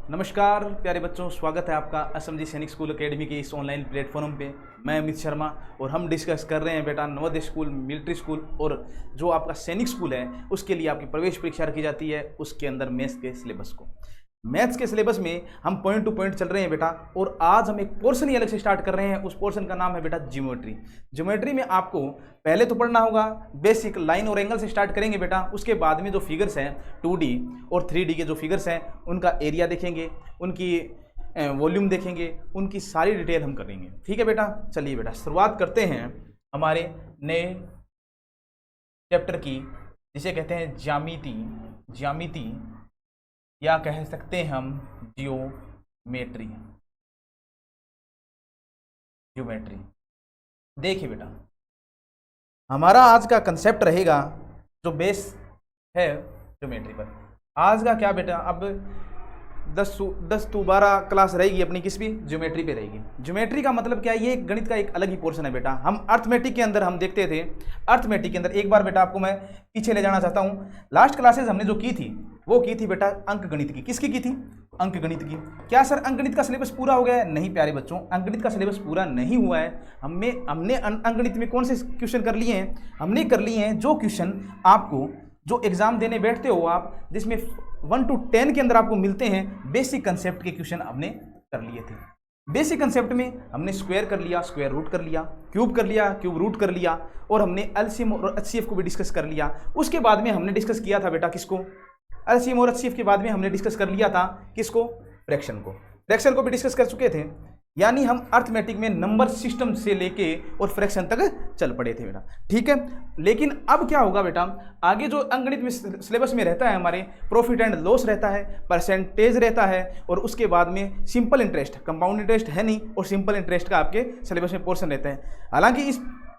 नमस्कार प्यारे बच्चों, स्वागत है आपका एसएमजी सैनिक स्कूल एकेडमी के इस ऑनलाइन प्लेटफॉर्म पे। मैं अमित शर्मा और हम डिस्कस कर रहे हैं बेटा नवोदय स्कूल, मिलिट्री स्कूल और जो आपका सैनिक स्कूल है उसके लिए आपकी प्रवेश परीक्षा रखी जाती है, उसके अंदर मैथ्स के सिलेबस को। मैथ्स के सिलेबस में हम पॉइंट टू पॉइंट चल रहे हैं बेटा, और आज हम एक पोर्शन ही अलग से स्टार्ट कर रहे हैं। उस पोर्शन का नाम है बेटा ज्योमेट्री। ज्योमेट्री में आपको पहले तो पढ़ना होगा बेसिक लाइन और एंगल से स्टार्ट करेंगे बेटा। उसके बाद में जो फिगर्स हैं 2D और 3D के जो फिगर्स हैं उनका एरिया देखेंगे, उनकी वॉल्यूम देखेंगे, उनकी सारी डिटेल हम करेंगे। ठीक है बेटा, चलिए बेटा शुरुआत करते हैं हमारे नए चैप्टर की, जिसे कहते हैं ज्यामिति या कह सकते हैं हम ज्योमेट्री। देखिए बेटा, हमारा आज का कंसेप्ट रहेगा जो बेस है ज्योमेट्री पर। आज का क्या बेटा, अब 10 to 12 क्लास रहेगी अपनी, किस भी ज्योमेट्री पे रहेगी। ज्योमेट्री का मतलब क्या है, ये गणित का एक अलग ही पोर्शन है बेटा। हम अर्थमेटिक के अंदर हम देखते थे, अर्थमेटिक के अंदर एक बार बेटा आपको मैं पीछे ले जाना चाहता हूँ। लास्ट क्लासेस हमने जो की थी वो की थी बेटा अंक गणित की। किसकी की थी? अंक गणित की। क्या सर अंक गणित का सिलेबस पूरा हो गया है? नहीं प्यारे बच्चों, अंक गणित का सिलेबस पूरा नहीं हुआ है। हमने अंक गणित में कौन से क्वेश्चन कर लिए हैं? हमने कर लिए हैं जो क्वेश्चन आपको जो एग्जाम देने बैठते हो आप, जिसमें 1 to 10 के अंदर आपको मिलते हैं, बेसिक कंसेप्ट के क्वेश्चन हमने कर लिए थे। बेसिक कंसेप्ट में हमने स्क्वायर कर लिया, स्क्वायर रूट कर लिया, क्यूब कर लिया, क्यूब रूट कर लिया, और हमने एलसीएम और एचसीएफ को भी डिस्कस कर लिया। उसके बाद में हमने डिस्कस किया था बेटा किसको? एलसीएम और एचसीएफ के बाद में हमने डिस्कस कर लिया था किसको? फ्रैक्शन को। फ्रैक्शन को भी डिस्कस कर चुके थे। यानी हम अर्थमेटिक में नंबर सिस्टम से लेके और फ्रैक्शन तक चल पड़े थे बेटा। ठीक है, लेकिन अब क्या होगा बेटा, आगे जो अंकगणित में सिलेबस में रहता है हमारे, प्रॉफिट एंड लॉस रहता है, परसेंटेज रहता है, और उसके बाद में सिंपल इंटरेस्ट, कंपाउंड इंटरेस्ट है नहीं, और सिंपल इंटरेस्ट का आपके सिलेबस में पोर्शन रहता है। हालांकि इस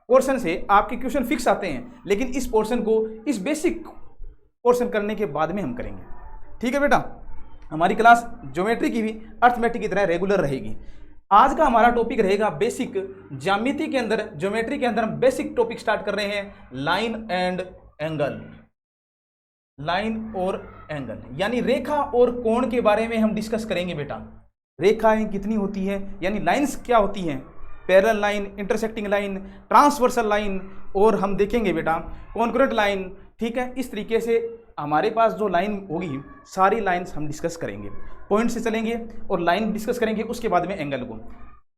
पोर्शन से आपके क्वेश्चन फिक्स आते हैं, लेकिन इस पोर्शन को, इस बेसिक पोर्शन करने के बाद में हम करेंगे। ठीक है बेटा, हमारी क्लास ज्योमेट्री की भी अर्थमेटिक की तरह रेगुलर रहेगी। आज का हमारा टॉपिक रहेगा बेसिक ज्यामिति के अंदर, ज्योमेट्री के अंदर हम बेसिक टॉपिक स्टार्ट कर रहे हैं लाइन एंड एंगल। लाइन और एंगल यानी रेखा और कोण के बारे में हम डिस्कस करेंगे बेटा। रेखाएं कितनी होती है, यानी लाइंस क्या होती हैं, parallel line, intersecting line, transversal line, और हम देखेंगे बेटा कॉन्क्रीट लाइन। ठीक है, इस तरीके से हमारे पास जो लाइन होगी सारी लाइंस हम डिस्कस करेंगे, पॉइंट से चलेंगे और लाइन डिस्कस करेंगे, उसके बाद में एंगल को।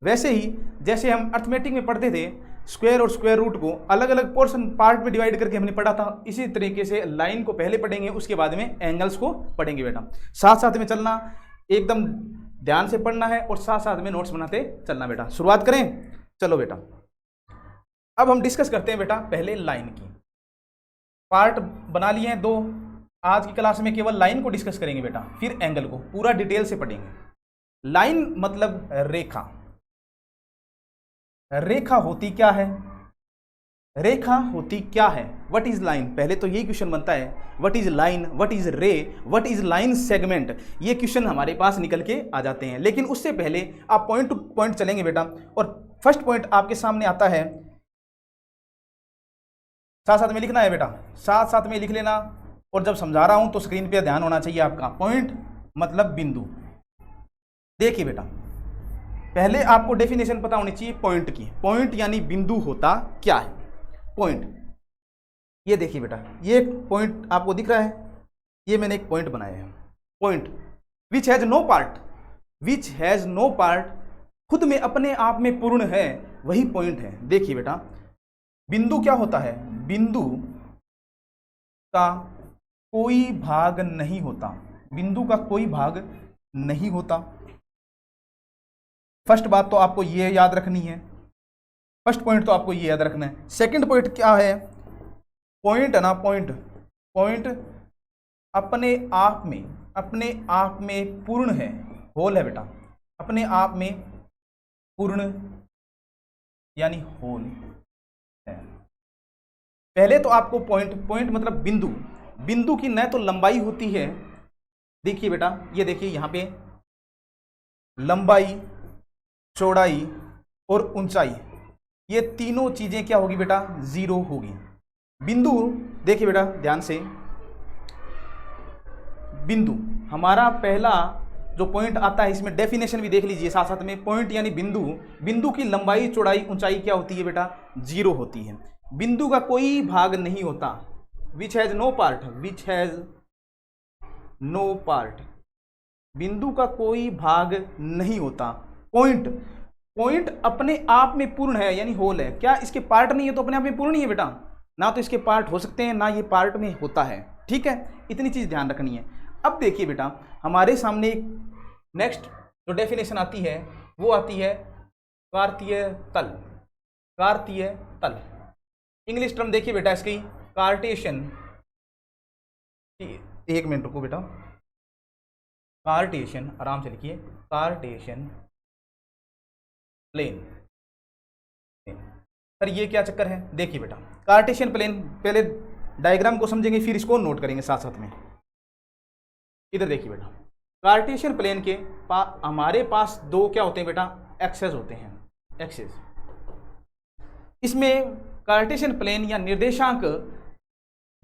वैसे ही जैसे हम अर्थमेटिक में पढ़ते थे स्क्वायर और स्क्वायर रूट को अलग अलग पोर्शन पार्ट में डिवाइड करके हमने पढ़ा था, इसी तरीके से लाइन को पहले पढ़ेंगे, उसके बाद में एंगल्स को पढ़ेंगे बेटा। साथ साथ में चलना, एकदम ध्यान से पढ़ना है और साथ साथ में नोट्स बनाते चलना बेटा। शुरुआत करें, चलो बेटा। अब हम डिस्कस करते हैं बेटा पहले लाइन की। पार्ट बना लिए हैं 2। आज की क्लास में केवल लाइन को डिस्कस करेंगे बेटा, फिर एंगल को पूरा डिटेल से पढ़ेंगे। लाइन मतलब रेखा। रेखा होती क्या है? रेखा होती क्या है? What is line? पहले तो यही क्वेश्चन बनता है, what is line, what is रे, व्हाट इज लाइन सेगमेंट। ये क्वेश्चन हमारे पास निकल के आ जाते हैं, लेकिन उससे पहले आप पॉइंट टू पॉइंट चलेंगे बेटा। और फर्स्ट पॉइंट आपके सामने आता है, साथ साथ में लिखना है बेटा, साथ साथ में लिख लेना, और जब समझा रहा हूं तो स्क्रीन पे ध्यान होना चाहिए आपका। पॉइंट मतलब बिंदु। देखिए बेटा, पहले आपको डेफिनेशन पता होनी चाहिए पॉइंट की। पॉइंट यानी बिंदु होता क्या है? पॉइंट, ये देखिए बेटा, ये पॉइंट आपको दिख रहा है, ये मैंने एक पॉइंट बनाया है। Point which has no part, which has no part, खुद में अपने आप में पूर्ण है, वही पॉइंट है। देखिए बेटा, बिंदु क्या होता है? बिंदु का कोई भाग नहीं होता, बिंदु का कोई भाग नहीं होता। फर्स्ट बात तो आपको ये याद रखनी है, फर्स्ट पॉइंट तो आपको ये याद रखना है। सेकंड पॉइंट क्या है? पॉइंट है ना, पॉइंट अपने आप में पूर्ण है, होल है बेटा, अपने आप में पूर्ण यानी होल है। पहले तो आपको पॉइंट मतलब बिंदु की न तो लंबाई होती है, देखिए बेटा, ये देखिए यहाँ पे लंबाई, चौड़ाई और ऊंचाई, ये तीनों चीजें क्या होगी बेटा? 0 होगी। बिंदु देखिए बेटा ध्यान से, बिंदु हमारा पहला जो पॉइंट आता है इसमें डेफिनेशन भी देख लीजिए साथ साथ में। पॉइंट यानी बिंदु, बिंदु की लंबाई चौड़ाई ऊंचाई क्या होती है बेटा, 0 होती है। बिंदु का कोई भाग नहीं होता, which has no part, which has no part, बिंदु का कोई भाग नहीं होता। पॉइंट, पॉइंट अपने आप में पूर्ण है यानी होल है, क्या इसके पार्ट नहीं है तो अपने आप में पूर्ण नहीं है बेटा, ना तो इसके पार्ट हो सकते हैं ना ये पार्ट में होता है, ठीक है, इतनी चीज ध्यान रखनी है। अब देखिए बेटा हमारे सामने नेक्स्ट जो डेफिनेशन आती है वो आती है कार्तीय तल, कार्तीय तल। इंग्लिश टर्म देखिए बेटा इसकी कार्टेशियन, एक मिनट रुको बेटा, कार्टेशियन, आराम से लिखिए, कार्टेशियन प्लेन। सर ये क्या चक्कर है, देखिए बेटा कार्टेशियन प्लेन, पहले डायग्राम को समझेंगे फिर इसको नोट करेंगे साथ साथ में। इधर देखिए बेटा कार्टेशियन प्लेन के हमारे पास दो क्या होते हैं बेटा, एक्सेस होते हैं, एक्सेस। इसमें कार्टेशियन प्लेन या निर्देशांक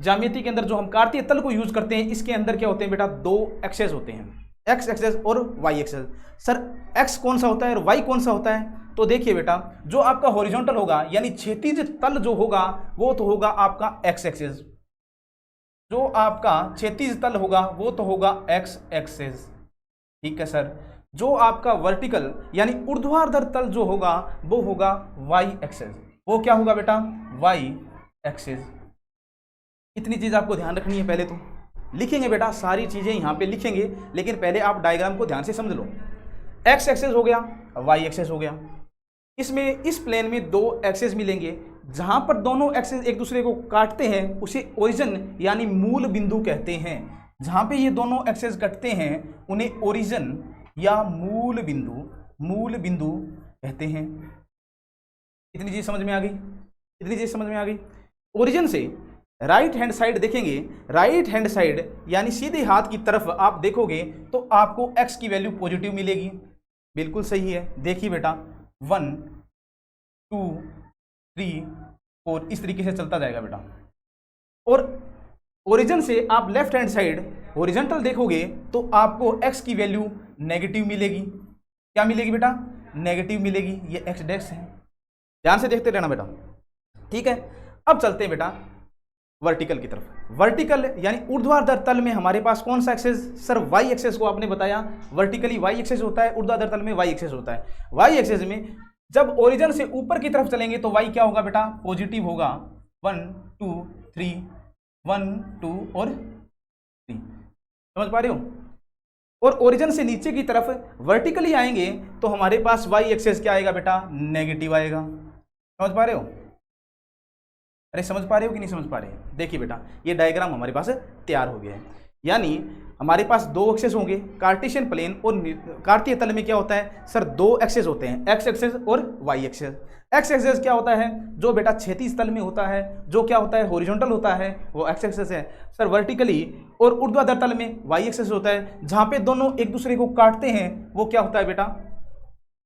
ज्यामिति के अंदर जो हम कार्तीय तल को यूज करते हैं इसके अंदर क्या होते हैं बेटा, दो एक्सेस होते हैं, एक्स एक्सेस और वाई एक्सेस। सर एक्स कौन सा होता है और वाई कौन सा होता है, तो देखिए बेटा जो आपका हॉरिजॉन्टल होगा यानी क्षैतिज तल जो होगा वो तो होगा आपका एक्स एक्सेस, जो आपका क्षैतिज तल होगा वो तो होगा एक्स एक्सेस, ठीक है सर। जो आपका वर्टिकल यानी ऊर्ध्वाधर तल जो होगा वो होगा वाई एक्सेस, वो क्या होगा बेटा, वाई एक्सेस। इतनी चीज आपको ध्यान रखनी है, पहले तो लिखेंगे बेटा सारी चीजें यहाँ पे लिखेंगे, लेकिन पहले आप डायग्राम को ध्यान से समझ लो। एक्स एक्सेस हो गया, वाई एक्सेस हो गया, इसमें इस प्लेन में दो एक्सेस मिलेंगे, जहां पर दोनों एक्सेस एक दूसरे को काटते हैं उसे ओरिजिन यानी मूल बिंदु कहते हैं। जहां पे ये दोनों एक्सेस कटते हैं उन्हें ओरिजिन या मूल बिंदु कहते हैं। इतनी चीज समझ में आ गई, इतनी चीज समझ में आ गई। ओरिजिन से राइट हैंड साइड देखेंगे, राइट हैंड साइड यानी सीधे हाथ की तरफ आप देखोगे तो आपको x की वैल्यू पॉजिटिव मिलेगी, बिल्कुल सही है। देखिए बेटा 1 2 3 4 इस तरीके से चलता जाएगा बेटा। और ओरिजिन से आप लेफ्ट हैंड साइड हॉरिजॉन्टल देखोगे तो आपको x की वैल्यू नेगेटिव मिलेगी। क्या मिलेगी बेटा, नेगेटिव मिलेगी। ये x डैश है, ध्यान से देखते रहना बेटा, ठीक है। अब चलते हैं बेटा वर्टिकल की तरफ। वर्टिकल यानी ऊर्ध्वाधर तल में हमारे पास कौन सा एक्सेस, सर वाई एक्सेस को आपने बताया, वर्टिकली वाई एक्सेस होता है, ऊर्ध्वाधर तल में वाई एक्सेस होता है। वाई एक्सेस में जब ओरिजिन से ऊपर की तरफ चलेंगे तो वाई क्या होगा बेटा, पॉजिटिव होगा। 1 2 3 1 2 और 3, समझ पा रहे हो। और ओरिजिन से नीचे की तरफ वर्टिकली आएंगे तो हमारे पास वाई एक्सेस क्या आएगा बेटा, नेगेटिव आएगा। समझ पा रहे हो, अरे समझ पा रहे हो कि नहीं समझ पा रहे हैं। देखिए बेटा ये डायग्राम हमारे पास तैयार हो गया है, यानी हमारे पास दो एक्सेस होंगे कार्टेशियन प्लेन और कार्तीय तल में क्या होता है सर, दो एक्सेस होते हैं, एक्स एक्सेस और वाई एक्सेस। एक्स एक्सेस क्या होता है, जो बेटा क्षैतिज तल में होता है, जो क्या होता है हॉरिजॉन्टल होता है, वो एक्स एक्सेस है। सर वर्टिकली और ऊर्ध्वाधर तल में वाई एक्सेस होता है, जहां पे दोनों एक दूसरे को काटते हैं वो क्या होता है बेटा,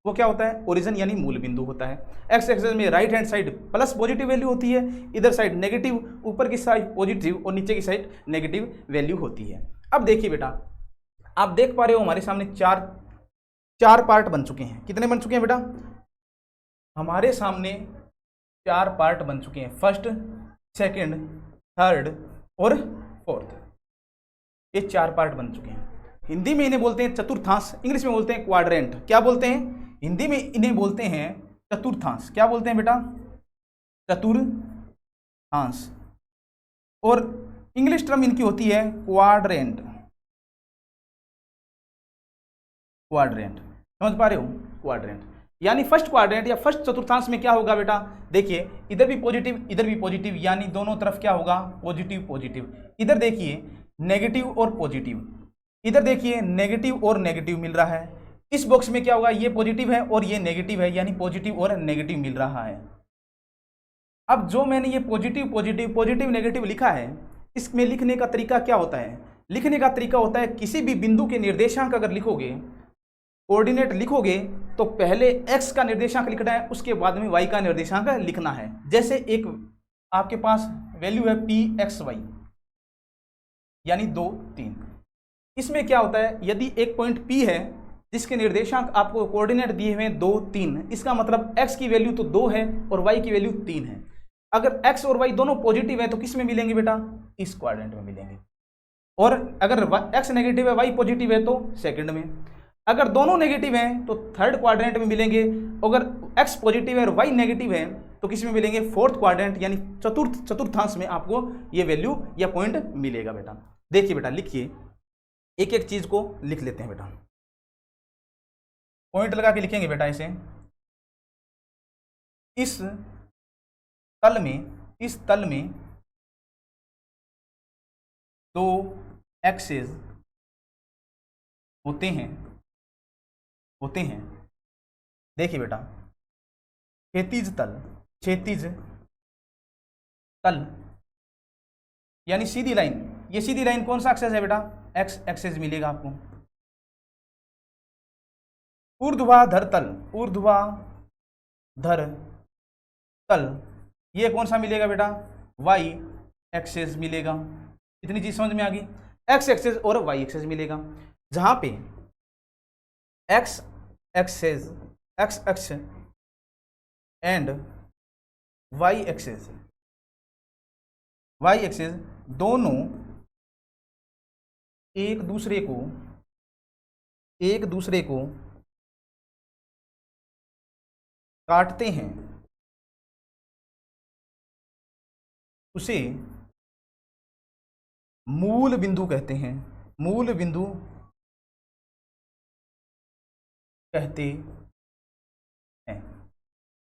वो क्या होता है, ओरिजिन यानी मूल बिंदु होता है। एक्स एक्सेस में right hand side plus positive value होती है, इधर साइड नेगेटिव, ऊपर की साइड पॉजिटिव और नीचे की साइड नेगेटिव वैल्यू होती है। अब देखिए बेटा आप देख पा रहे हो हमारे सामने चार पार्ट बन चुके हैं। कितने बन चुके हैं बेटा, हमारे सामने 4 पार्ट बन चुके हैं, फर्स्ट सेकंड थर्ड और फोर्थ, ये 4 पार्ट बन चुके हैं। हिंदी में इन्हें बोलते हैं चतुर्थांश, इंग्लिश में बोलते हैं क्वाड्रेंट। क्या बोलते हैं, हिंदी में इन्हें बोलते हैं चतुर्थांश। क्या बोलते हैं बेटा, चतुर्थांश। और इंग्लिश टर्म इनकी होती है क्वाड्रेंट, क्वाड्रेंट। समझ पा रहे हो, क्वाड्रेंट यानी फर्स्ट क्वाड्रेंट या फर्स्ट चतुर्थांश में क्या होगा बेटा, देखिए इधर भी पॉजिटिव इधर भी पॉजिटिव, यानी दोनों तरफ क्या होगा, पॉजिटिव पॉजिटिव। इधर देखिए नेगेटिव और पॉजिटिव, इधर देखिए नेगेटिव और नेगेटिव मिल रहा है। इस बॉक्स में क्या होगा, ये पॉजिटिव है और ये नेगेटिव है, यानी पॉजिटिव और नेगेटिव मिल रहा है। अब जो मैंने ये पॉजिटिव पॉजिटिव पॉजिटिव नेगेटिव लिखा है, इसमें लिखने का तरीका क्या होता है, लिखने का तरीका होता है किसी भी बिंदु के निर्देशांक अगर लिखोगे, कोऑर्डिनेट लिखोगे, तो पहले x का निर्देशांक लिखना है, उसके बाद में y का निर्देशांक लिखना है। जैसे एक आपके पास वैल्यू है pxy यानी 2 3, इसमें क्या होता है, यदि एक पॉइंट P है जिसके निर्देशांक आपको कोऑर्डिनेट दिए हुए हैं 2, 3, इसका मतलब x की वैल्यू तो 2 है और y की वैल्यू 3 है। अगर x और y दोनों पॉजिटिव है तो किस में मिलेंगे बेटा, इस क्वाड्रेंट में मिलेंगे। और अगर x नेगेटिव है y पॉजिटिव है तो सेकंड में। अगर दोनों नेगेटिव हैं तो थर्ड क्वाड्रेंट में मिलेंगे। अगर x पॉजिटिव है और y नेगेटिव है तो किस में मिलेंगे, फोर्थ क्वाड्रेंट यानी चतुर्थांश में आपको ये वैल्यू या पॉइंट मिलेगा बेटा। देखिए बेटा, लिखिए, एक एक चीज को लिख लेते हैं बेटा, पॉइंट लगा के लिखेंगे बेटा इसे। इस तल में दो एक्सेस होते हैं। देखिए बेटा, क्षैतिज तल यानी सीधी लाइन, ये सीधी लाइन कौन सा एक्सेस है बेटा, एक्स एक्सेस मिलेगा आपको। ऊर्ध्वाधर तल ये कौन सा मिलेगा बेटा, वाई एक्सेस मिलेगा। इतनी चीज समझ में आ गई, एक्स एक्सेस और वाई एक्सेस मिलेगा। जहां पे X axis and Y axis दोनों एक दूसरे को काटते हैं, उसे मूल बिंदु कहते हैं।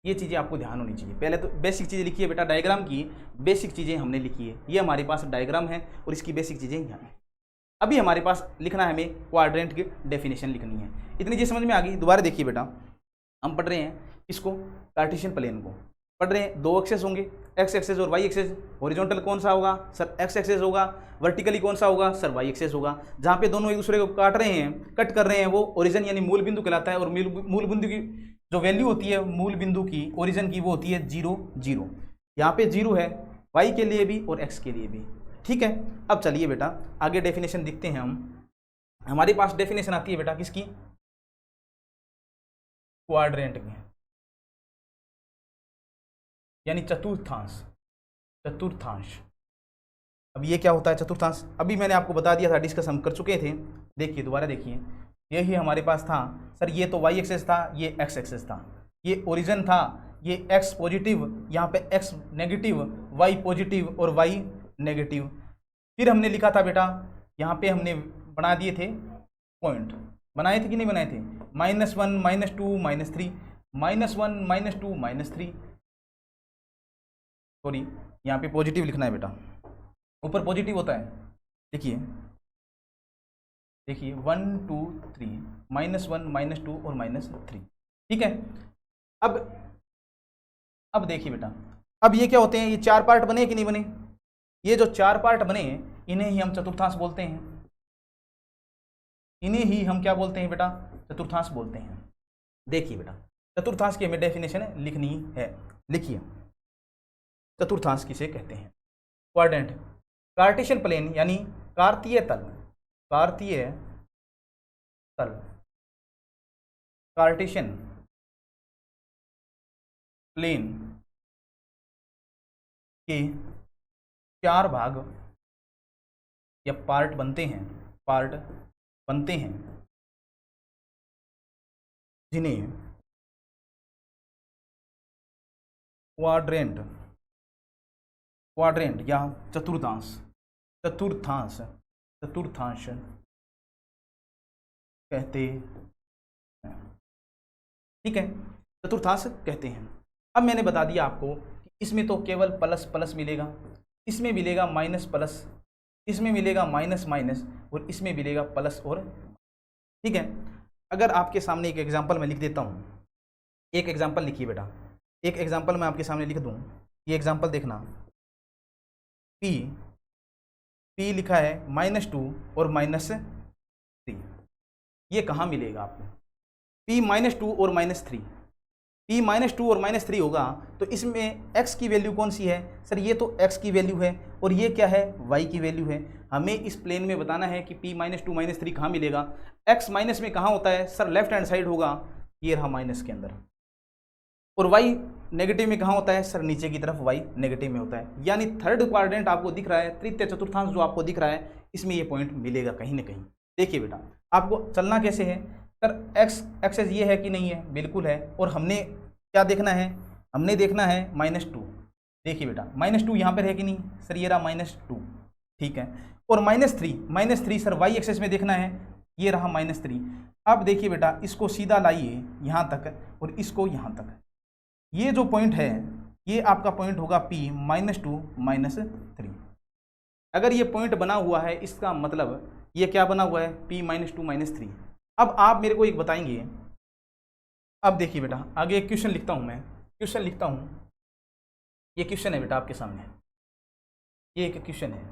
ये चीजें आपको ध्यान होनी चाहिए। पहले तो बेसिक चीजें लिखी है बेटा, डायग्राम की बेसिक चीजें हमने लिखी है। ये हमारे पास डायग्राम है और इसकी बेसिक चीजें यहाँ है। अभी हमारे पास लिखना है, हमें क्वाड्रेंट की डेफिनेशन लिखनी है। इतनी चीज समझ में आ गई। दोबारा देखिए बेटा, हम पढ़ रहे हैं इसको, कार्टेशियन प्लेन को पढ़ रहे हैं। दो एक्सेस होंगे, एक्स एक्सेस और वाई एक्सेस। हॉरिजॉन्टल कौन सा होगा सर, एक्स एक्सेस होगा। वर्टिकली कौन सा होगा सर, वाई एक्सेस होगा। जहाँ पे दोनों एक दूसरे को कट कर रहे हैं वो ओरिजिन यानी मूल बिंदु कहलाता है। और मूल बिंदु की जो वैल्यू होती है मूल बिंदु की ओरिजिन की, वो होती है 0, 0। यहाँ पे 0 है वाई के लिए भी और एक्स के लिए भी। ठीक है, अब चलिए बेटा आगे डेफिनेशन देखते हैं हम। हमारे पास डेफिनेशन आती है बेटा किसकी, क्वाड्रेंट की, यानी चतुर्थांश। अब ये क्या होता है चतुर्थांश, अभी मैंने आपको बता दिया था, डिस्कस हम कर चुके थे। देखिए दोबारा देखिए, यही हमारे पास था सर, ये तो वाई एक्सेस था, ये एक्स एक्सेस था, ये ओरिजिन था, ये एक्स पॉजिटिव, यहाँ पे एक्स नेगेटिव, वाई पॉजिटिव और वाई नेगेटिव। फिर हमने लिखा था बेटा, यहाँ पे हमने बना दिए थे पॉइंट, बनाए थे कि नहीं बनाए थे, -1 -2 -3, -1 -2 -3। सॉरी, यहाँ पे पॉजिटिव लिखना है बेटा, ऊपर पॉजिटिव होता है। देखिए 1 2 3, -1 -2 और -3। ठीक है, अब देखिए बेटा, अब ये क्या होते हैं, ये 4 पार्ट बने कि नहीं बने। ये जो 4 पार्ट बने इन्हें ही हम चतुर्थांश बोलते हैं। इन्हें ही हम क्या बोलते हैं बेटा, चतुर्थांश बोलते हैं। देखिए बेटा, चतुर्थांश की हमें डेफिनेशन लिखनी है। लिखिए, चतुर्थांश किसे कहते हैं। क्वाड्रेंट, कार्टेशियन प्लेन यानी कार्तीय तल, कार्टेशियन प्लेन के 4 भाग या पार्ट बनते हैं, जिन्हें क्वाड्रेंट या चतुर्थांश कहते हैं। ठीक है, चतुर्थांश कहते हैं। अब मैंने बता दिया आपको कि इसमें तो केवल प्लस प्लस मिलेगा, इसमें मिलेगा माइनस प्लस, इसमें मिलेगा माइनस माइनस और इसमें मिलेगा प्लस और। ठीक है, अगर आपके सामने एक एग्जांपल मैं लिख देता हूँ, एक एग्जांपल लिखिए बेटा, एक एग्जांपल मैं आपके सामने लिख दूँ। ये एग्जांपल देखना, P लिखा है -2 और -3। ये कहाँ मिलेगा आपको, P -2 और -3 p-2 और -3 होगा तो इसमें x की वैल्यू कौन सी है सर, ये तो x की वैल्यू है और ये क्या है, y की वैल्यू है। हमें इस प्लेन में बताना है कि p-2 -3 कहाँ मिलेगा। x माइनस में कहाँ होता है सर, लेफ्ट हैंड साइड होगा, ये रहा माइनस के अंदर। और y नेगेटिव में कहाँ होता है सर, नीचे की तरफ y नेगेटिव में होता है। यानी थर्ड क्वाड्रेंट आपको दिख रहा है, तृतीय चतुर्थांश जो आपको दिख रहा है, इसमें ये पॉइंट मिलेगा कहीं ना कहीं। देखिए बेटा आपको चलना कैसे है सर, x एक्सेस ये है कि नहीं है, बिल्कुल है। और हमने क्या देखना है, हमने देखना है -2। देखिए बेटा -2 यहाँ पर है कि नहीं सर, ये रहा -2, ठीक है। और -3 सर y एक्सेस में देखना है, ये रहा -3। अब देखिए बेटा इसको सीधा लाइए यहाँ तक और इसको यहाँ तक, ये जो पॉइंट है ये आपका पॉइंट होगा p-2 -3। अगर ये पॉइंट बना हुआ है इसका मतलब ये क्या बना हुआ है, p-2 -3। अब आप मेरे को एक बताएंगे, अब देखिए बेटा आगे एक क्वेश्चन लिखता हूँ, मैं क्वेश्चन लिखता हूँ। ये क्वेश्चन है बेटा आपके सामने, ये एक क्वेश्चन है।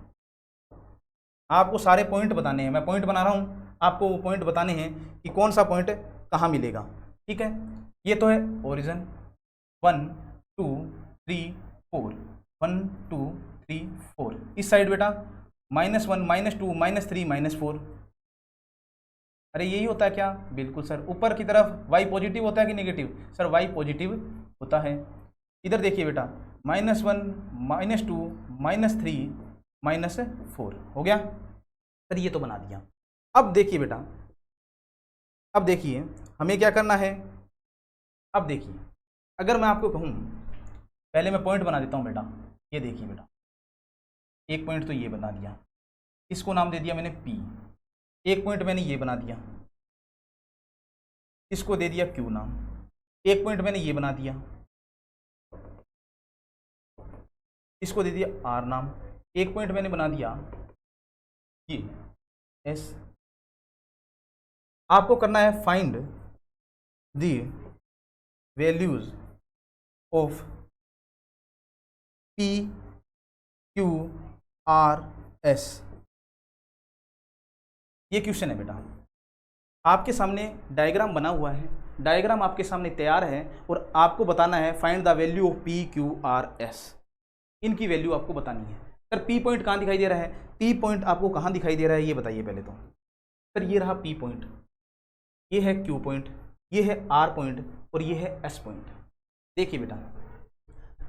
आपको सारे पॉइंट बताने हैं, मैं पॉइंट बना रहा हूँ, आपको वो पॉइंट बताने हैं कि कौन सा पॉइंट कहाँ मिलेगा, ठीक है। ये तो है ओरिजिन 1 2 3 4, 1 2 3 4। इस साइड बेटा -1 -2 -3 -4। अरे यही होता है क्या, बिल्कुल सर। ऊपर की तरफ y पॉजिटिव होता है कि नेगेटिव सर, y पॉजिटिव होता है। इधर देखिए बेटा -1 -2 -3 -4 हो गया सर, ये तो बना दिया। अब देखिए बेटा, अब देखिए हमें क्या करना है। अब देखिए अगर मैं आपको कहूँ, पहले मैं पॉइंट बना देता हूँ बेटा। ये देखिए बेटा एक पॉइंट तो ये बना दिया, इसको नाम दे दिया मैंने P। एक पॉइंट मैंने ये बना दिया, इसको दे दिया Q नाम। एक पॉइंट मैंने ये बना दिया, इसको दे दिया R नाम। एक पॉइंट मैंने बना दिया ये S। आपको करना है find the values of P Q R S। ये क्वेश्चन है बेटा, आपके सामने डायग्राम बना हुआ है, डायग्राम आपके सामने तैयार है और आपको बताना है find the value of P Q R S। इनकी वैल्यू आपको बतानी है। सर P पॉइंट कहाँ दिखाई दे रहा है, P पॉइंट आपको कहाँ दिखाई दे रहा है ये बताइए पहले तो। सर ये रहा P पॉइंट, ये है Q पॉइंट, ये है R पॉइंट और ये है S पॉइंट। देखिए बेटा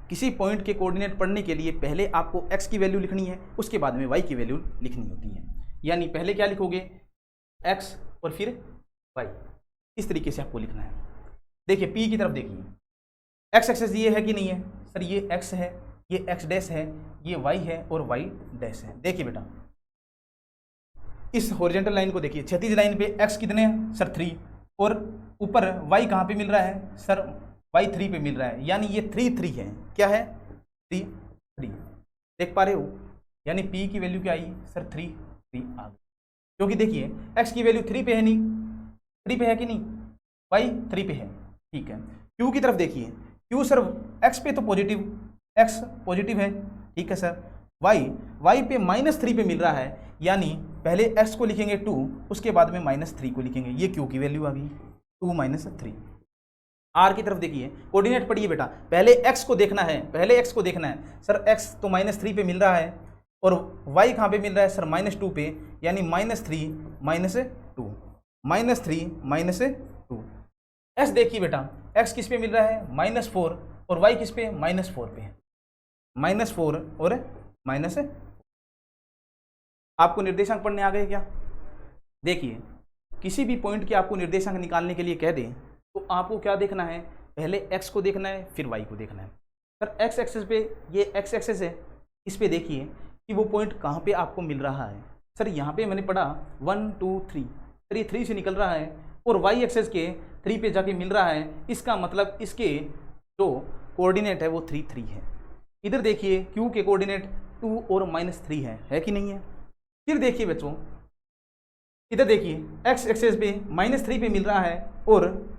किसी पॉइंट के कोऑर्डिनेट पढ़ने के लिए पहले आपको x की वैल्यू लिखनी है, उसके बाद में y की वैल्यू लिखनी होती है। यानी पहले क्या लिखोगे x और फिर y, इस तरीके से आपको लिखना है। देखिए P की तरफ देखिए, x एक्सेस ये है कि नहीं है सर, ये x है, ये x डैश है, ये y है और y डैश है। देखिए बेटा इस हॉरिजॉन्टल लाइन को देखिए, क्षैतिज लाइन पे x कितने हैं सर 3 और ऊपर y कहाँ पे मिल रहा है सर, y 3 पे मिल रहा है। यानी ये 3 3 है, क्या है 3 3, देख पा रहे हो। यानी P की वैल्यू क्या आई सर 3 3 आ गई, क्योंकि देखिए x की वैल्यू 3 पे है, नहीं 3 पे है कि नहीं, y 3 पे है, ठीक है। Q की तरफ देखिए, Q सर x पे तो पॉजिटिव, x पॉजिटिव है, ठीक है सर। y पे -3 पे मिल रहा है, यानी पहले x को लिखेंगे 2, उसके बाद में -3 को लिखेंगे, ये Q की वैल्यू आ गई 2 -3। R की तरफ देखिए, कोऑर्डिनेट पढ़िए बेटा, पहले x को देखना है, पहले x को देखना है। सर x तो -3 पे मिल रहा है और y कहाँ पे मिल रहा है सर -2 पे, यानी -3 -2 -3 -2। s देखिए बेटा, x किस पे मिल रहा है -4 और y किस पे -4 पे, -4 और -। आपको निर्देशांक पढ़ने आ गए क्या। देखिए किसी भी पॉइंट के आपको निर्देशांक निकालने के लिए कह दें तो आपको क्या देखना है, पहले x को देखना है फिर y को देखना है। सर x एक्सेस पे, ये x एक्सेस है, इस पे देखिए कि वो पॉइंट कहाँ पे आपको मिल रहा है। सर यहाँ पे मैंने पढ़ा 1 2 3, सर ये 3 से निकल रहा है और y एक्सेस के 3 पे जाके मिल रहा है, इसका मतलब इसके जो कोऑर्डिनेट है वो 3 3 है। इधर देखिए q के कोऑर्डिनेट 2 और -3 है कि नहीं है। फिर देखिए बच्चों इधर देखिए x एक्सेस पे -3 पे मिल रहा है और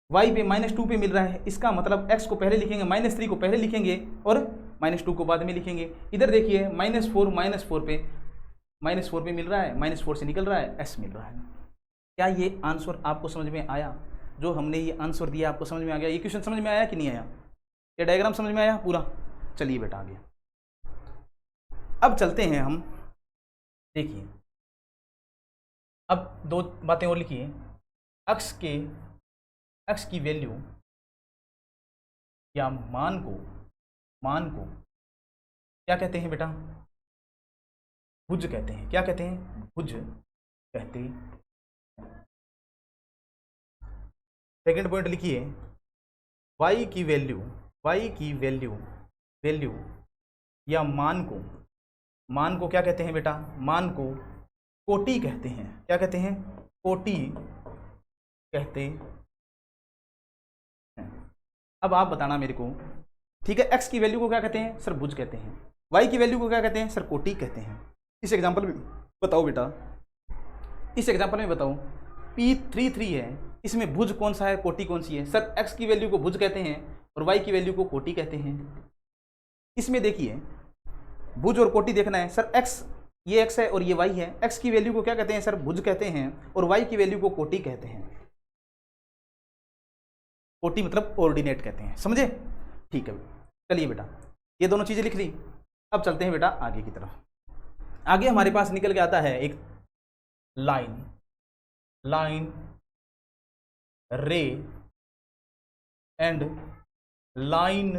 y पे -2 पे मिल रहा है, इसका मतलब x को पहले लिखेंगे, -3 को पहले लिखेंगे और -2 को बाद में लिखेंगे। इधर देखिए -4 पे मिल रहा है, -4 से निकल रहा है, s मिल रहा है। क्या ये आंसर आपको समझ में आया। जो हमने ये आंसर दिया आपको समझ में आ गया? ये क्वेश्चन समझ में आया कि नहीं आया? ये डायग्राम समझ में आया पूरा? चलिए बेटा आगे अब चलते हैं हम। देखिए अब दो बातें और लिखिए। अक्स की वैल्यू या मान को क्या कहते हैं बेटा? भुज कहते हैं। क्या कहते हैं? भुज कहते हैं। सेकंड पॉइंट लिखिए, y की वैल्यू या मान को क्या कहते हैं बेटा? मान को कोटि कहते हैं। क्या कहते हैं? कोटि कहते हैं। अब आप बताना मेरे को, ठीक है, x की वैल्यू को क्या कहते हैं? सर भुज कहते हैं। y की वैल्यू को क्या कहते हैं? सर कोटि कहते हैं। इस एग्जांपल में बताओ बेटा, इस एग्जांपल में बताओ P33 है, इसमें भुज कौन सा है, कोटि कौन सी है? सर x की वैल्यू को भुज कहते हैं और y की वैल्यू को कोटि कहते हैं। इसमें देखिए भुज और कोटि देखना है। सर x, ये x है और ये y है, x की वैल्यू को क्या कहते हैं? सर भुज कहते हैं और y की वैल्यू को कोटि कहते हैं। कोटि मतलब ऑर्डिनेट कहते हैं, समझे? ठीक है, चलिए बेटा ये दोनों चीजें लिख ली। अब चलते हैं बेटा आगे की तरफ। आगे हमारे पास निकल के आता है एक लाइन रे एंड लाइन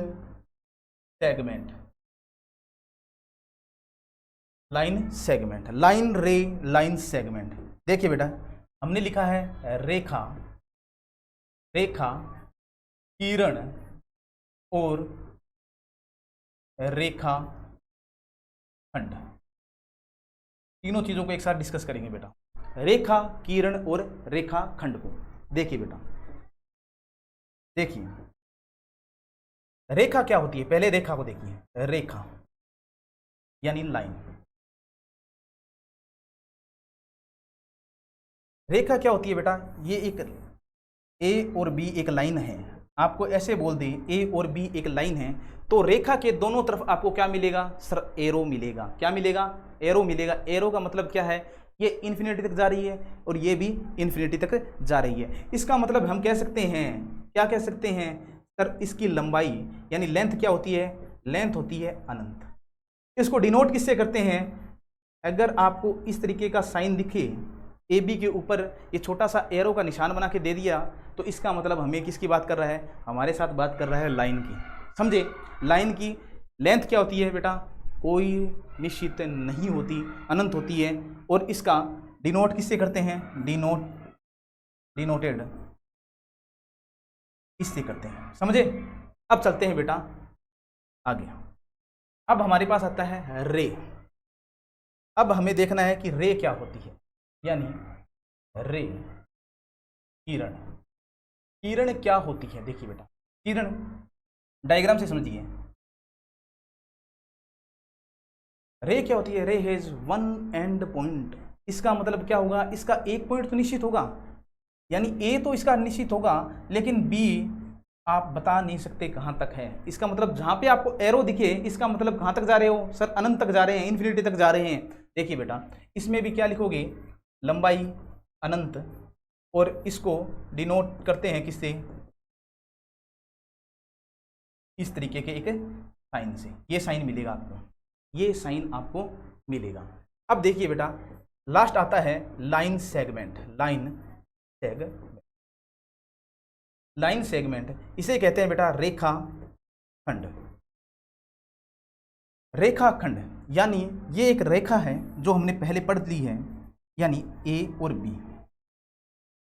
सेगमेंट। लाइन रे लाइन सेगमेंट। देखिए बेटा हमने लिखा है रेखा किरण और रेखा खंड। तीनों चीजों को एक साथ डिस्कस करेंगे बेटा, रेखा, किरण और रेखा खंड को। देखिए बेटा, देखिए रेखा क्या होती है? पहले रेखा को देखिए। रेखा यानी लाइन। रेखा क्या होती है बेटा? ये एक ए और बी एक लाइन है। आपको ऐसे बोल दे ए और बी एक लाइन है, तो रेखा के दोनों तरफ आपको क्या मिलेगा? सर एरो मिलेगा। क्या मिलेगा? एरो मिलेगा। एरो का मतलब क्या है? ये इन्फिनिटी तक जा रही है और ये भी इन्फिनिटी तक जा रही है। इसका मतलब हम कह सकते हैं, क्या कह सकते हैं? सर इसकी लंबाई यानी लेंथ क्या होती है? लेंथ होती है अनंत। इसको डिनोट किससे करते हैं? अगर आपको इस तरीके का साइन दिखे, ए बी के ऊपर ये छोटा सा एरो का निशान बना के दे दिया, तो इसका मतलब हमें किसकी बात कर रहा है? हमारे साथ बात कर रहा है लाइन की। समझे? लाइन की लेंथ क्या होती है बेटा? कोई निश्चित नहीं होती, अनंत होती है। और इसका डिनोट किससे करते हैं? डिनोटेड इससे करते हैं। समझे? अब चलते हैं बेटा आगे। अब हमारे पास आता है रे। अब हमें देखना है कि रे क्या होती है, यानी रे किरण क्या होती है। देखिए बेटा किरण डायग्राम से समझिए। रे क्या होती है? रे हैज वन एंड पॉइंट। इसका मतलब क्या होगा? इसका एक पॉइंट तो निश्चित होगा, यानी ए तो इसका निश्चित होगा, लेकिन बी आप बता नहीं सकते कहां तक है। इसका मतलब जहां पे आपको एरो दिखे, इसका मतलब कहां तक जा रहे हो? सर अनंत तक जा रहे हैं, इन्फिनिटी तक जा रहे हैं। देखिए बेटा इसमें भी क्या लिखोगे? लंबाई अनंत, और इसको डिनोट करते हैं किससे? इस तरीके के एक साइन से। ये साइन मिलेगा आपको, ये साइन आपको मिलेगा। अब देखिए बेटा लास्ट आता है लाइन सेगमेंट। लाइन सेगमेंट इसे कहते हैं बेटा रेखा खंड। यानी ये एक रेखा है जो हमने पहले पढ़ ली है, यानी ए और बी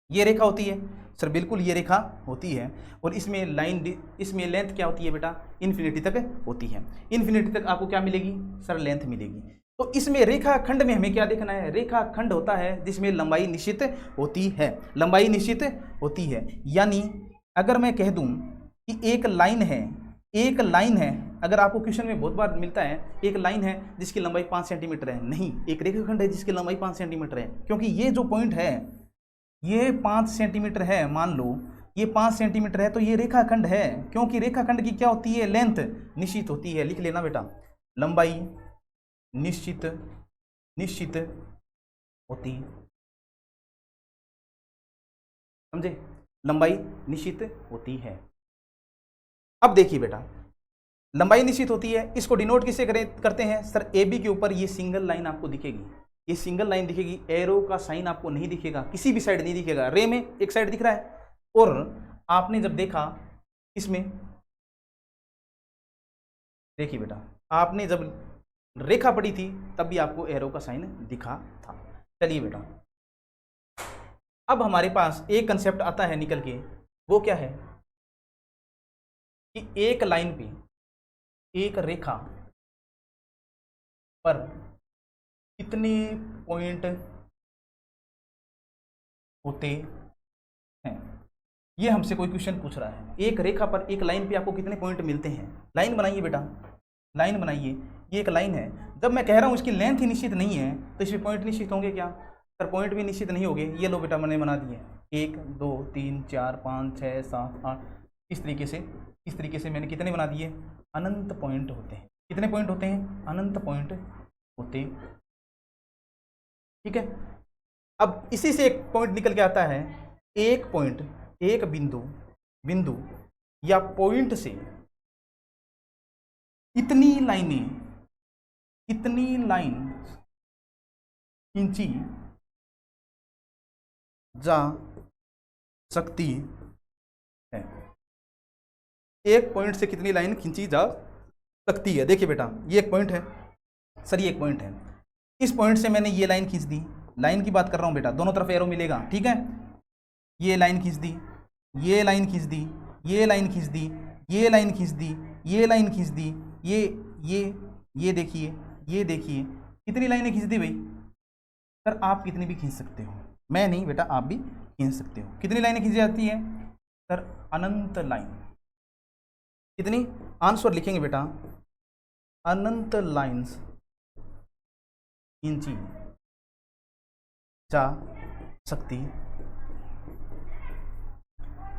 ये रेखा होती है। सर बिल्कुल ये रेखा होती है, और इसमें इसमें लेंथ क्या होती है बेटा? इन्फिनिटी तक होती है। इन्फिनिटी तक आपको क्या मिलेगी? सर लेंथ मिलेगी। तो इसमें रेखा खंड में हमें क्या देखना है? रेखा खंड होता है जिसमें लंबाई निश्चित होती है। यानी अगर मैं कह दूं कि एक लाइन है, अगर आपको क्वेश्चन में बहुत बार मिलता है एक लाइन है जिसकी लंबाई 5 सेंटीमीटर है, नहीं, एक रेखाखंड है जिसकी लंबाई 5 सेंटीमीटर है। क्योंकि ये जो पॉइंट है ये 5 सेंटीमीटर है, मान लो ये 5 सेंटीमीटर है, तो ये रेखाखंड है। क्योंकि रेखाखंड की क्या होती है? लेंथ निश्चित होती है। लिख लेना बेटा, लंबाई निश्चित होती, समझे? लंबाई निश्चित होती है। अब देखिए बेटा, लंबाई निश्चित होती है, इसको डिनोट किससे करते हैं सर? ए बी के ऊपर ये सिंगल लाइन आपको दिखेगी, ये सिंगल लाइन दिखेगी, एरो का साइन आपको नहीं दिखेगा, किसी भी साइड नहीं दिखेगा। रे में एक साइड दिख रहा है, और आपने जब देखा इसमें, देखिए बेटा, आपने जब रेखा पड़ी थी तब भी आपको एरो का साइन दिखा था। चलिए बेटा, अब हमारे पास एक कंसेप्ट आता है निकल के, वो क्या है कि एक लाइन पे, एक रेखा पर कितने पॉइंट होते हैं, ये हमसे कोई क्वेश्चन पूछ रहा है। एक रेखा पर, एक लाइन पे आपको कितने पॉइंट मिलते हैं? लाइन बनाइए बेटा, लाइन बनाइए, ये एक लाइन है। जब मैं कह रहा हूँ इसकी लेंथ ही निश्चित नहीं है तो इसमें पॉइंट निश्चित होंगे क्या सर? पॉइंट भी निश्चित नहीं होंगे। ये लो बेटा, मैंने बना दिए 1 2 3 4 5 6 7 8, इस तरीके से मैंने कितने बना दिए? अनंत पॉइंट होते हैं। कितने पॉइंट होते हैं? अनंत पॉइंट होते, ठीक है। अब इसी से एक पॉइंट निकल के आता है, एक पॉइंट, एक बिंदु या पॉइंट से कितनी लाइन खींची जा सकती है। एक पॉइंट से कितनी लाइन खींची जा सकती है? देखिए बेटा, ये एक पॉइंट है सर, ये एक पॉइंट है। इस पॉइंट से मैंने ये लाइन खींच दी, लाइन की बात कर रहा हूं बेटा, दोनों तरफ एरो मिलेगा, ठीक है। ये लाइन खींच दी, ये लाइन खींच दी, ये लाइन खींच दी, ये लाइन खींच दी, ये लाइन खींच दी, ये देखिए, ये देखिए, कितनी लाइनें खींच दी भाई सर? आप कितनी भी खींच सकते हो, मैं नहीं बेटा, आप भी खींच सकते हो। कितनी लाइनें खींची जाती है सर? अनंत लाइन। कितनी? आंसर लिखेंगे बेटा, अनंत लाइन्स खींची जा सकती,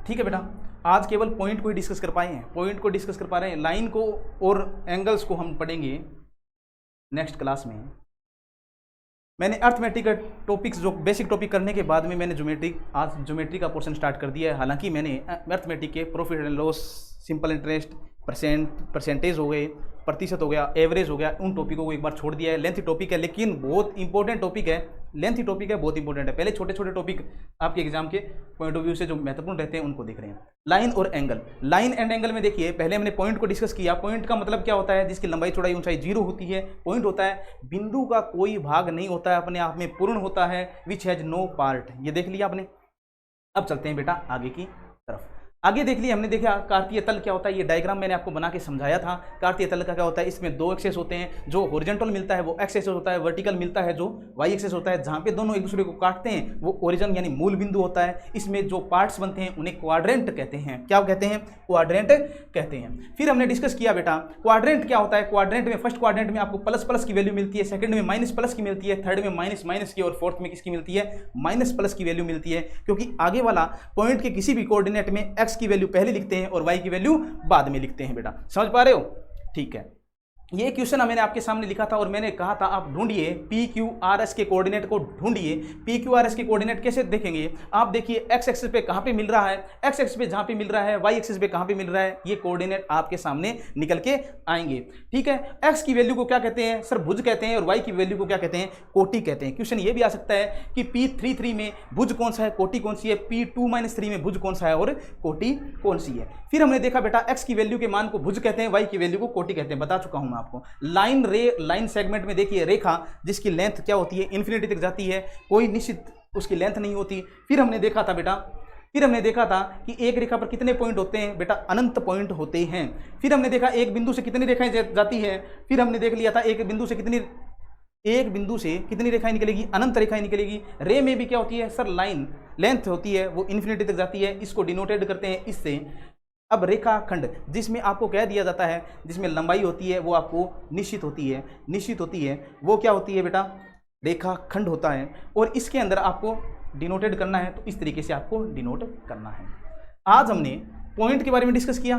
ठीक है बेटा। आज केवल पॉइंट को ही डिस्कस कर पाए हैं, पॉइंट को डिस्कस कर पा रहे हैं, लाइन को और एंगल्स को हम पढ़ेंगे नेक्स्ट क्लास में। मैंने अर्थमेटिक टॉपिक्स जो बेसिक टॉपिक करने के बाद में मैंने आज ज्योमेट्री का पोर्शन स्टार्ट कर दिया है। हालांकि मैंने अर्थमेटिक के profit and loss, simple interest, percentage हो गए, प्रतिशत हो गया, एवरेज हो गया, उन टॉपिकों को एक बार छोड़ दिया है। लेंथी टॉपिक है लेकिन बहुत इंपॉर्टेंट टॉपिक है, लेंथी टॉपिक है, बहुत इंपॉर्टेंट है। पहले छोटे छोटे टॉपिक आपके एग्जाम के पॉइंट ऑफ व्यू से जो महत्वपूर्ण रहते हैं उनको देख रहे हैं। लाइन और एंगल, लाइन एंड एंगल में देखिए, पहले हमने पॉइंट को डिस्कस किया। पॉइंट का मतलब क्या होता है? जिसकी लंबाई चौड़ाई ऊंचाई 0 होती है। पॉइंट होता है बिंदु का कोई भाग नहीं होता है, अपने आप में पूर्ण होता है, विच हैज नो पार्ट। ये देख लिया आपने। अब चलते हैं बेटा आगे की तरफ। आगे देख लिया हमने, देखा कार्तीय तल क्या होता है। ये डायग्राम मैंने आपको बना के समझाया था। कार्तीय तल का क्या होता है? इसमें 2 एक्सेस होते हैं, जो हॉरिजॉन्टल मिलता है वो एक्स एक्सेस होता है, वर्टिकल मिलता है जो वाई एक्सेस होता है। जहां पे दोनों एक दूसरे को काटते हैं वो ओरिजिन यानी मूल बिंदु होता है। इसमें जो पार्ट्स बनते हैं उन्हें क्वाड्रेंट कहते हैं। क्या कहते हैं? क्वाड्रेंट कहते हैं। फिर हमने डिस्कस किया बेटा क्वाड्रेंट क्या होता है। क्वाड्रेंट में फर्स्ट क्वाड्रेंट में आपको प्लस प्लस की वैल्यू मिलती है, सेकंड में माइनस प्लस की मिलती है, थर्ड में माइनस माइनस की, और फोर्थ में किसकी मिलती है? माइनस प्लस की वैल्यू मिलती है। क्योंकि आगे वाला पॉइंट के किसी भी कोऑर्डिनेट में एक्स की वैल्यू पहले लिखते हैं और y की वैल्यू बाद में लिखते हैं। बेटा समझ पा रहे हो? ठीक है। ये क्वेश्चन मैंने आपके सामने लिखा था और मैंने कहा था आप ढूंढिए PQRS के कोऑर्डिनेट को ढूंढिए। PQRS के कोऑर्डिनेट कैसे देखेंगे? आप देखिए x एक्सिस पे कहां पे मिल रहा है, x एक्सिस पे जहां पे मिल रहा है, y एक्सिस पे कहां पे मिल रहा है, ये कोऑर्डिनेट आपके सामने निकल के आएंगे। ठीक है। x की वैल्यू को क्या कहते हैं सर? भुज कहते हैं। और y की वैल्यू को क्या कहते हैं? कोटि कहते हैं। क्वेश्चन ये भी आ सकता है कि P33 में भुज कौन सा है, कोटि कौन सी है, P2-3 में भुज कौन सा है और कोटि कौन सी है। फिर हमने देखा बेटा x की वैल्यू के मान को भुज कहते हैं, y की वैल्यू को कोटि कहते हैं। बता चुका हूं आपको। लाइन सेगमेंट में देखिए रेखा जिसकी लेंथ क्या होती है? इन्फिनिटी तक जाती है, कोई निश्चित उसकी लेंथ नहीं होती। फिर हमने देखा था बेटा, कि एक रेखा पर कितने पॉइंट होते हैं? बेटा अनंत पॉइंट होते हैं। फिर हमने देखा एक बिंदु से कितनी रेखाएं जाती है। फिर हमने देख लिया था एक बिंदु से कितनी रेखाएं निकलेगी? अनंत रेखाएं निकलेगी। रे में भी क्या होती है सर? लाइन लेंथ होती है, वो इन्फिनिटी तक जाती है। इसको डिनोटेड करते हैं इससे। अब रेखाखंड जिसमें आपको कह दिया जाता है, जिसमें लंबाई होती है वो आपको निश्चित होती है, वो क्या होती है बेटा? रेखाखंड होता है। और इसके अंदर आपको डिनोटेड करना है तो इस तरीके से आपको डिनोट करना है। आज हमने पॉइंट के बारे में डिस्कस किया,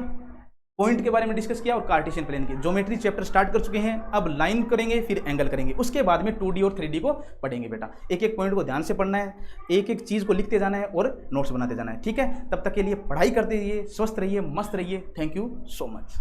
पॉइंट के बारे में डिस्कस किया और कार्टेशियन प्लेन की ज्योमेट्री चैप्टर स्टार्ट कर चुके हैं। अब लाइन करेंगे, फिर एंगल करेंगे, उसके बाद में 2D और 3D को पढ़ेंगे बेटा। एक एक पॉइंट को ध्यान से पढ़ना है, एक एक चीज़ को लिखते जाना है और नोट्स बनाते जाना है, ठीक है। तब तक के लिए पढ़ाई करते रहिए, स्वस्थ रहिए, मस्त रहिए। Thank you so much.